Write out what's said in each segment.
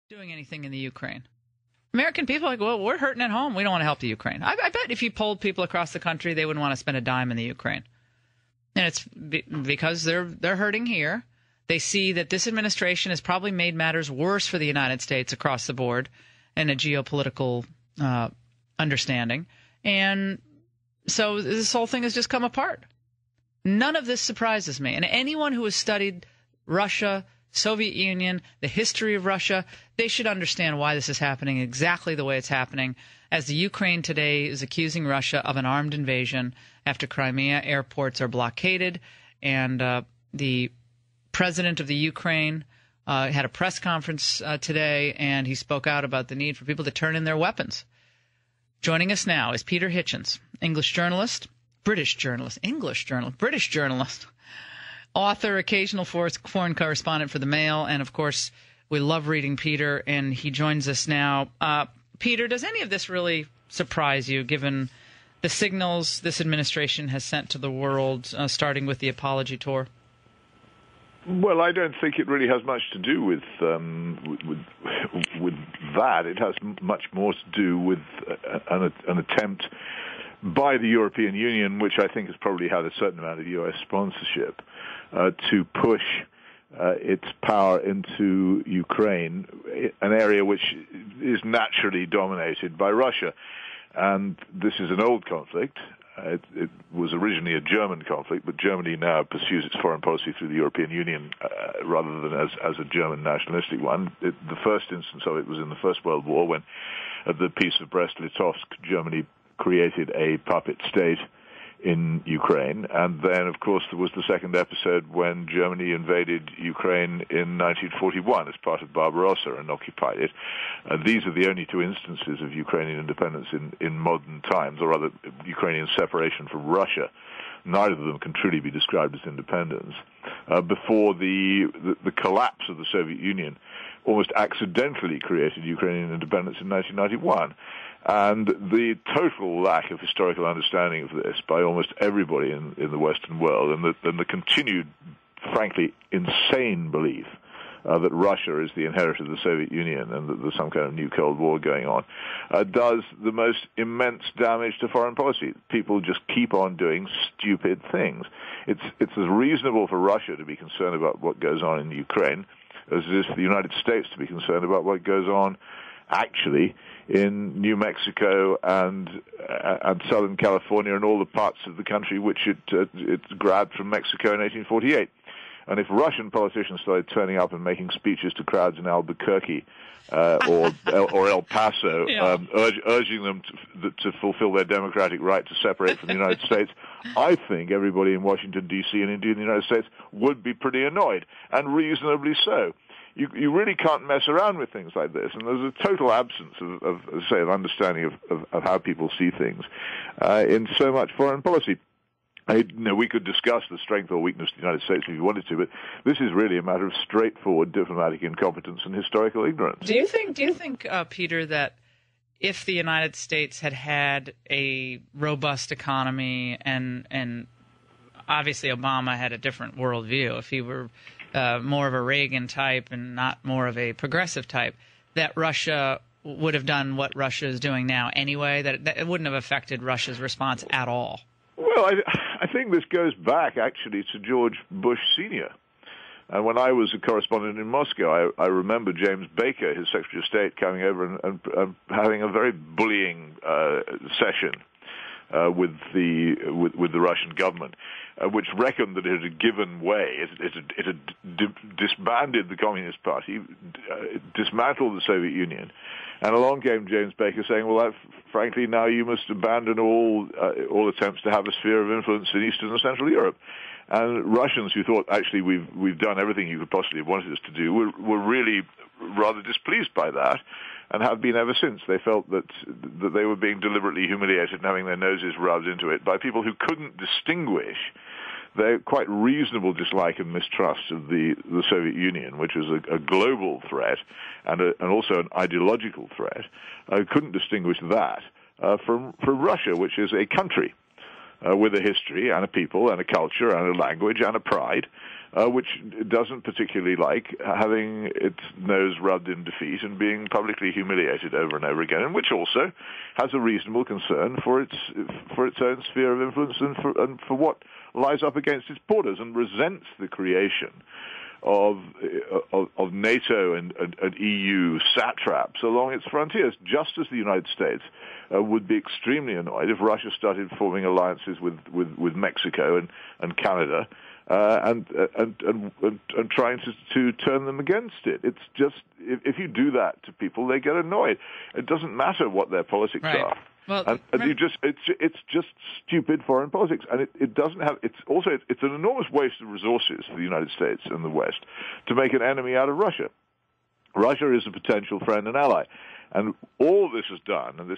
doing anything in the Ukraine. American people are like, well, we're hurting at home. We don't want to help the Ukraine. I bet if you polled people across the country, they wouldn't want to spend a dime in the Ukraine. And it's because they're hurting here. They see that this administration has probably made matters worse for the United States across the board in a geopolitical understanding. And so this whole thing has just come apart. None of this surprises me. And anyone who has studied Russia, Soviet Union, the history of Russia, they should understand why this is happening exactly the way it's happening, as the Ukraine today is accusing Russia of an armed invasion after Crimea airports are blockaded. And the president of the Ukraine had a press conference today, and he spoke out about the need for people to turn in their weapons. Joining us now is Peter Hitchens, British journalist, author, occasional foreign correspondent for the Mail, and, of course, we love reading Peter, and he joins us now. Peter, does any of this really surprise you, given the signals this administration has sent to the world, starting with the apology tour? Well, I don't think it really has much to do with that. It has much more to do with an attempt by the European Union, which I think has probably had a certain amount of U.S. sponsorship, to push its power into Ukraine, an area which is naturally dominated by Russia. And this is an old conflict. It was originally a German conflict, but Germany now pursues its foreign policy through the European Union rather than as a German nationalistic one. The first instance of it was in the First World War, when at the Peace of Brest-Litovsk, Germany created a puppet state in Ukraine. And then, of course, there was the second episode when Germany invaded Ukraine in 1941 as part of Barbarossa and occupied it. These are the only two instances of Ukrainian independence in modern times, or rather Ukrainian separation from Russia. Neither of them can truly be described as independence. Before the collapse of the Soviet Union almost accidentally created Ukrainian independence in 1991. And the total lack of historical understanding of this by almost everybody in the Western world, and the continued, frankly, insane belief that Russia is the inheritor of the Soviet Union and that there's some kind of new Cold War going on, does the most immense damage to foreign policy. People just keep on doing stupid things. It's as reasonable for Russia to be concerned about what goes on in Ukraine as it is for the United States to be concerned about what goes on actually in New Mexico and Southern California and all the parts of the country which it grabbed from Mexico in 1848. And if Russian politicians started turning up and making speeches to crowds in Albuquerque or El Paso, yeah, urging them to fulfill their democratic right to separate from the United States, I think everybody in Washington, D.C. and indeed in the United States would be pretty annoyed, and reasonably so. You really can't mess around with things like this, and there's a total absence of understanding of how people see things in so much foreign policy. We could discuss the strength or weakness of the United States if you wanted to, but this is really a matter of straightforward diplomatic incompetence and historical ignorance. Do you think, Peter, that if the United States had a robust economy and obviously Obama had a different worldview, if he were more of a Reagan type and not more of a progressive type, that Russia would have done what Russia is doing now anyway, that it wouldn't have affected Russia's response at all? Well, I think this goes back, actually, to George Bush Sr. And when I was a correspondent in Moscow, I remember James Baker, his Secretary of State, coming over and having a very bullying session with the Russian government, which reckoned that it had given way. It had disbanded the Communist Party, dismantled the Soviet Union, and along came James Baker saying, "Well, frankly, now you must abandon all attempts to have a sphere of influence in Eastern and Central Europe." And Russians, who thought actually we've done everything you could possibly have wanted us to do, were really rather displeased by that, and have been ever since. They felt that they were being deliberately humiliated and having their noses rubbed into it by people who couldn't distinguish their quite reasonable dislike and mistrust of the Soviet Union, which was a global threat and also an ideological threat. Couldn't distinguish that from Russia, which is a country. with a history and a people and a culture and a language and a pride, which doesn't particularly like having its nose rubbed in defeat and being publicly humiliated over and over again, and which also has a reasonable concern for its own sphere of influence and for what lies up against its borders, and resents the creation of NATO and EU satraps along its frontiers, just as the United States would be extremely annoyed if Russia started forming alliances with Mexico and Canada and trying to turn them against it. It's just, if you do that to people, they get annoyed. It doesn't matter what their politics are. Well, and it's just stupid foreign politics, and it doesn't have. It's an enormous waste of resources for the United States and the West to make an enemy out of Russia. Russia is a potential friend and ally, and all this is done, and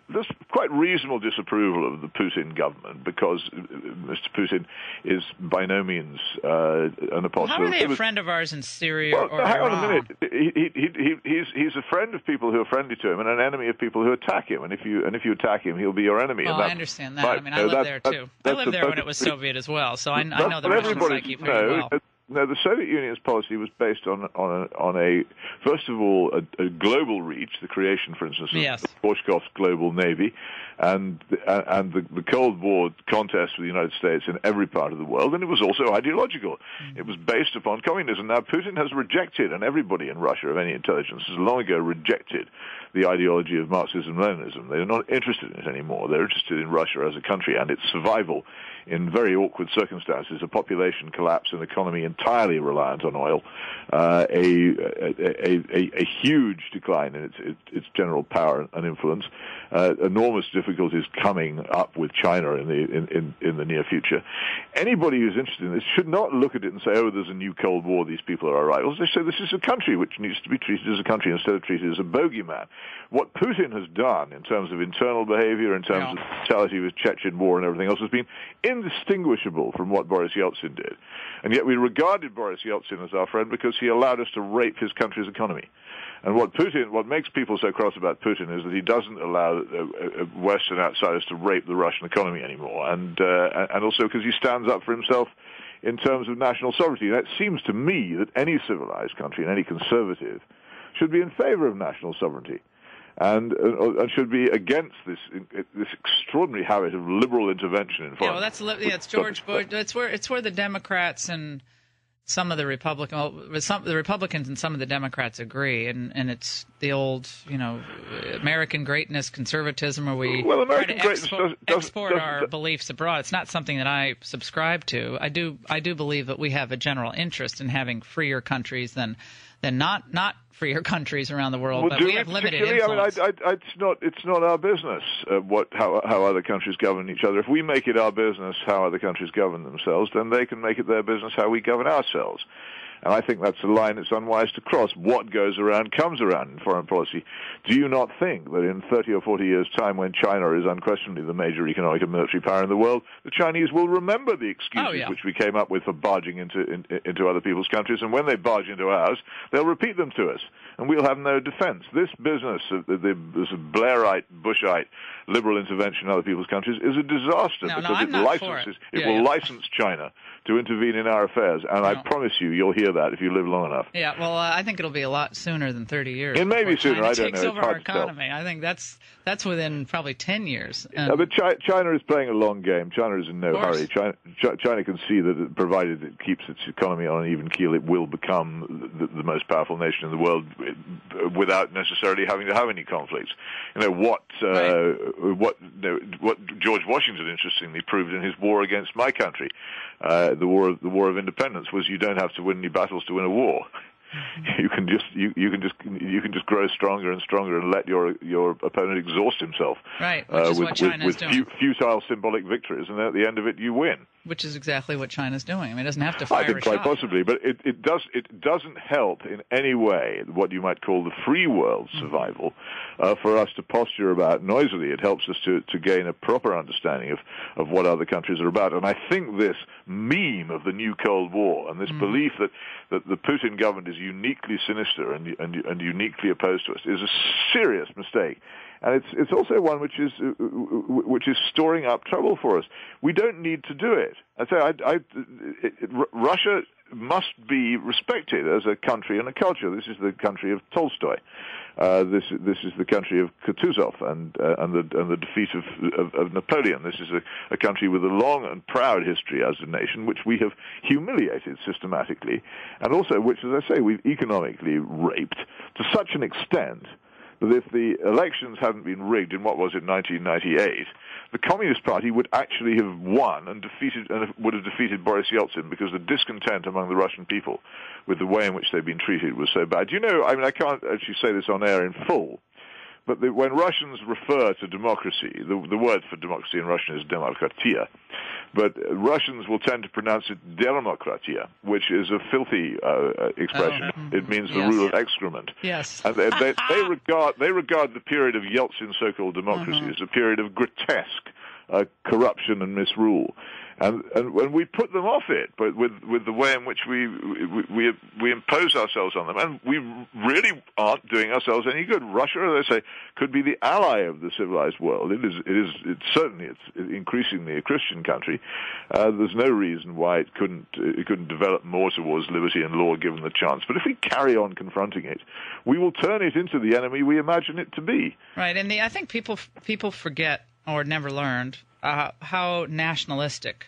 there's quite reasonable disapproval of the Putin government, because Mr. Putin is by no means an apostle. How are they a friend of ours in Syria or hang Iran? on a minute. He's a friend of people who are friendly to him and an enemy of people who attack him. And if you attack him, he'll be your enemy. Well, I understand that. I mean, I lived there too. I lived there when it was Soviet as well, so I know the Russian psyche pretty well. No, the Soviet Union's policy was based on a first of all a global reach, the creation, for instance, of Gorshkov's global navy, and the Cold War contest with the United States in every part of the world, and it was also ideological. It was based upon communism. Now, Putin has rejected, and everybody in Russia of any intelligence has long ago rejected the ideology of Marxism-Leninism. They're not interested in it anymore. They're interested in Russia as a country and its survival in very awkward circumstances, a population collapse, an economy entirely reliant on oil, a huge decline in its general power and influence, enormous difficulties coming up with China in the near future. Anybody who's interested in this should not look at it and say, oh, there's a new Cold War, these people are our rivals. They say this is a country which needs to be treated as a country instead of treated as a bogeyman. What Putin has done in terms of internal behavior, in terms of brutality with Chechen war and everything else, has been indistinguishable from what Boris Yeltsin did. And yet we regarded Boris Yeltsin as our friend because he allowed us to rape his country's economy. And what makes people so cross about Putin is that he doesn't allow Western outsiders to rape the Russian economy anymore, and also because he stands up for himself in terms of national sovereignty. And it seems to me that any civilized country and any conservative should be in favor of national sovereignty, and should be against this extraordinary habit of liberal intervention in foreign. It's George Bush. It's where the Democrats and some of the the Republicans and some of the Democrats agree, and it's the old, American greatness conservatism, where we try to export our beliefs abroad. It's not something that I subscribe to. I do believe that we have a general interest in having freer countries than not freer countries around the world, but we have limited influence. It's not our business how other countries govern each other. If we make it our business how other countries govern themselves, then they can make it their business how we govern ourselves. And I think that's a line that's unwise to cross. What goes around comes around in foreign policy. Do you not think that in 30 or 40 years' time, when China is unquestionably the major economic and military power in the world, the Chinese will remember the excuses which we came up with for barging into other people's countries, and when they barge into ours, they'll repeat them to us, and we'll have no defense. This business of this Blairite, Bushite, liberal intervention in other people's countries is a disaster, because it will license China to intervene in our affairs, and I promise you'll hear that if you live long enough. Yeah, well, I think it'll be a lot sooner than 30 years. It may be sooner. I don't know. Takes over our economy. I think that's within probably 10 years. But China is playing a long game. China is in no hurry. China can see that provided it keeps its economy on an even keel, it will become the most powerful nation in the world without necessarily having to have any conflicts. What George Washington interestingly proved in his war against my country, the war of independence, was you don't have to win any battles to win a war. You can just grow stronger and stronger and let your opponent exhaust himself. Right, which is what China's doing. Futile symbolic victories, and then at the end of it, you win. Which is exactly what China's doing. I mean, it doesn't have to fire I think a quite shot. Possibly, but it doesn't help in any way what you might call the free world survival for us to posture about noisily. It helps us to gain a proper understanding of what other countries are about. And I think this meme of the new Cold War and this belief that the Putin government is uniquely sinister and uniquely opposed to us is a serious mistake. And it's also one which is storing up trouble for us. We don't need to do it. Russia must be respected as a country and a culture. This is the country of Tolstoy. This is the country of Kutuzov and the defeat of Napoleon. This is a country with a long and proud history as a nation, which we have humiliated systematically, and also which, as I say, we've economically raped to such an extent that if the elections hadn't been rigged in what was it 1998, the Communist Party would actually have won and would have defeated Boris Yeltsin, because the discontent among the Russian people with the way in which they've been treated was so bad. You know, I mean, I can't actually say this on air in full, but when Russians refer to democracy, the word for democracy in Russian is demokratia, but Russians will tend to pronounce it demokratia, which is a filthy expression. It means the rule of excrement. Yes. And they regard the period of Yeltsin's so-called democracy as a period of grotesque corruption and misrule. And when we put them off it, but with the way in which we impose ourselves on them, and we really aren't doing ourselves any good. Russia, as I say, could be the ally of the civilized world. It's certainly increasingly a Christian country. There's no reason why it couldn't develop more towards liberty and law given the chance. But if we carry on confronting it, we will turn it into the enemy we imagine it to be. Right, and I think people forget or never learned how nationalistic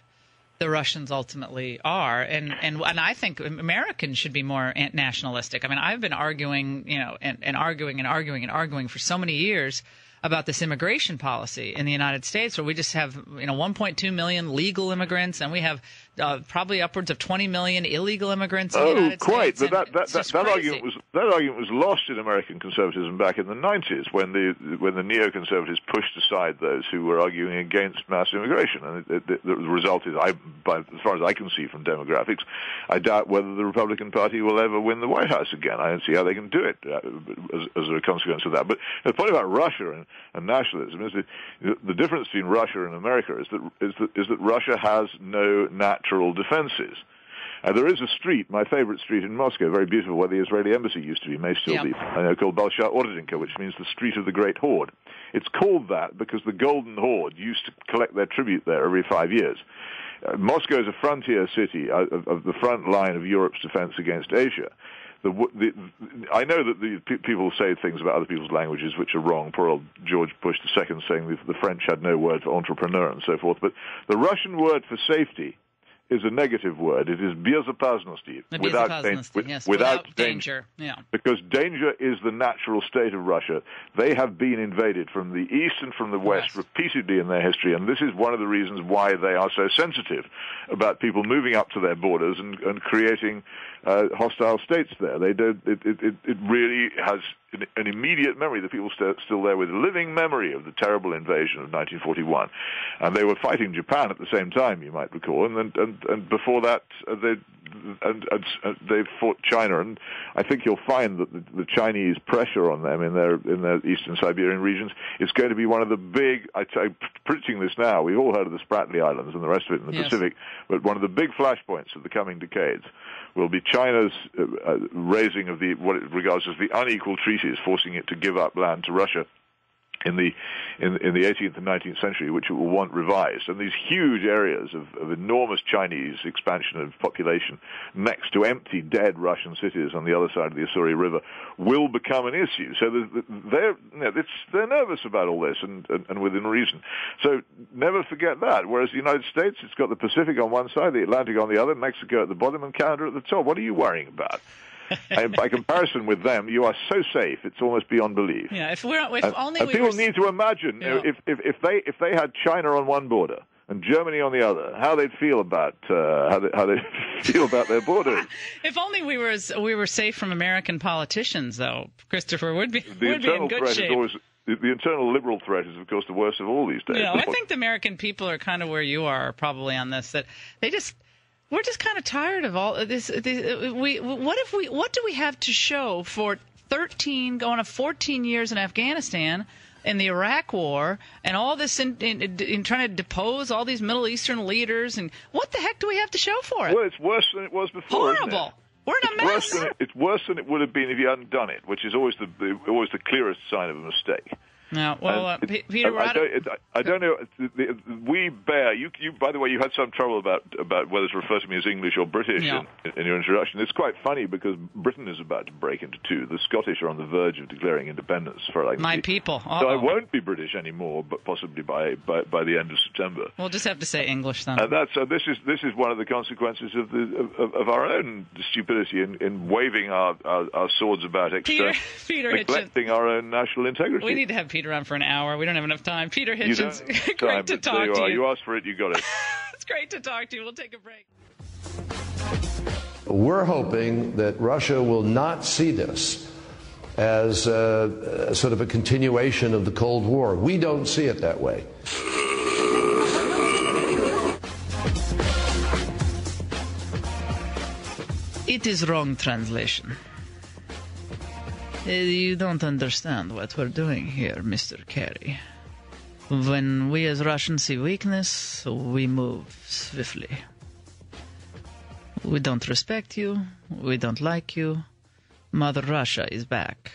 the Russians ultimately are, and I think Americans should be more nationalistic. I mean, I've been arguing, and arguing for so many years about this immigration policy in the United States, where we just have 1.2 million legal immigrants, and we have probably upwards of 20 million illegal immigrants in the United States. But that argument was lost in American conservatism back in the 90s when the neoconservatives pushed aside those who were arguing against mass immigration, and the result is, as far as I can see from demographics, I doubt whether the Republican Party will ever win the White House again. I don't see how they can do it as a consequence of that. But the point about Russia and nationalism is that the difference between Russia and America is that Russia has no natural defenses. There is a street, my favorite street in Moscow, very beautiful, where the Israeli embassy used to be, may still be, called Bolshoi Ordinka, which means the street of the Great Horde. It's called that because the Golden Horde used to collect their tribute there every 5 years. Moscow is a frontier city of the front line of Europe's defense against Asia. I know that people say things about other people's languages which are wrong. Poor old George Bush II saying the French had no word for entrepreneur and so forth. But the Russian word for safety is a negative word. It is безопасности, without danger. Yeah. Because danger is the natural state of Russia. They have been invaded from the east and from the west repeatedly in their history, and this is one of the reasons why they are so sensitive about people moving up to their borders and creating hostile states there. They don't. It really has an immediate memory. The people still there with a living memory of the terrible invasion of 1941, and they were fighting Japan at the same time, you might recall, and before that they fought China. And I think you'll find that the Chinese pressure on them in their eastern Siberian regions is going to be one of the big. I'm predicting this now. We've all heard of the Spratly Islands and the rest of it in the Pacific, but one of the big flashpoints of the coming decades will be China's raising of what it regards as the unequal treaties, forcing it to give up land to Russia in the 18th and 19th century, which it will want revised. And these huge areas of enormous Chinese expansion of population next to empty, dead Russian cities on the other side of the Ussuri River will become an issue. So they're nervous about all this, and within reason. So never forget that. Whereas the United States, it's got the Pacific on one side, the Atlantic on the other, Mexico at the bottom, and Canada at the top. What are you worrying about? And by comparison with them, you are so safe; it's almost beyond belief. Yeah, people need to imagine if they had China on one border and Germany on the other, how they'd feel about how they feel about their borders. If only we were safe from American politicians, though, Christopher, would be in good shape. The internal liberal threat is, of course, the worst of all these days. I think the American people are kind of where you are probably on this. That we're just kind of tired of all of this. What do we have to show for 13 going to 14 years in Afghanistan, in the Iraq War, and all this in trying to depose all these Middle Eastern leaders? And what the heck do we have to show for it? Well, it's worse than it was before. Horrible. Isn't it? We're in a mess. It's worse than it would have been if you hadn't done it, which is always the clearest sign of a mistake. No, well, Peter, I don't know. We bear. You. By the way, you had some trouble about whether to refer to me as English or British in your introduction. It's quite funny because Britain is about to break into two. The Scottish are on the verge of declaring independence for like my people. Uh-oh. So I won't be British anymore, but possibly by the end of September. We'll just have to say English then. And this is one of the consequences of our own stupidity in waving our swords about neglecting our own national integrity. We need to have Peter on for an hour. We don't have enough time. Peter Hitchens, great to talk to you. You asked for it, you got it. It's great to talk to you. We'll take a break. We're hoping that Russia will not see this as sort of a continuation of the Cold War. We don't see it that way. It is wrong translation. You don't understand what we're doing here, Mr. Kerry. When we as Russians see weakness, we move swiftly. We don't respect you. We don't like you. Mother Russia is back.